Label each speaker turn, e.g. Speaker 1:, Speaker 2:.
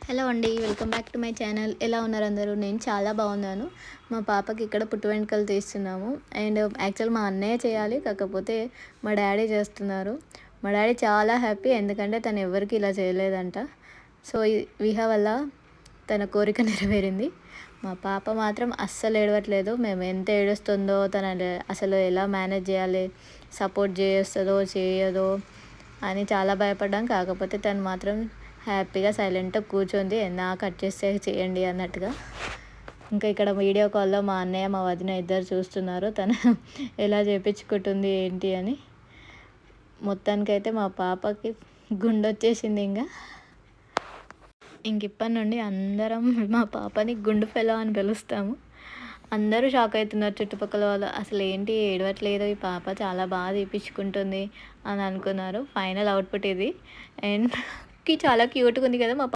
Speaker 1: Hello అండి. Welcome back to my channel. ఎలా ఉన్నారు అందరూ? నేను చాలా బాగున్నాను. మా పాపకి ఇక్కడ పుట్టు వెంట్రుకలు తీస్తున్నాము. అండ్ యాక్చువల్ మా అన్నయ్య చేయాలి. కాకపోతే మా డాడీ చేస్తున్నారు. మా డాడీ చాలా హ్యాపీ, ఎందుకంటే తను ఎవరికి ఇలా చేయలేదంట. సో విహా వల్ల తన కోరిక నెరవేరింది. మా పాప మాత్రం అస్సలు ఏడవట్లేదు. మేము ఎంత ఏడుస్తుందో, అసలు ఎలా మేనేజ్ చేయాలి, సపోర్ట్ చేస్తుందో చేయదో అని చాలా భయపడ్డాం. కాకపోతే తను మాత్రం హ్యాపీగా సైలెంట్గా కూర్చుంది. కట్ చేస్తే చేయండి అన్నట్టుగా. ఇంకా ఇక్కడ వీడియో కాల్లో మా అన్నయ్య మా వదిన ఇద్దరు చూస్తున్నారు తను ఎలా చేయించుకుంటుంది ఏంటి అని. మొత్తానికైతే మా పాపకి గుండె వచ్చేసింది. ఇప్పటి నుండి అందరం మా పాపని గుండు ఫెలో అని పిలుస్తాము. అందరూ షాక్ అవుతున్నారు చుట్టుపక్కల వాళ్ళు. అసలు ఏంటి ఏడవట్లేదు, ఈ పాప చాలా బాగా తీపించుకుంటుంది అని అనుకున్నారు. ఫైనల్ అవుట్పుట్ ఇది. అండ్ చాలా క్యూట్గా ఉంది కదా మా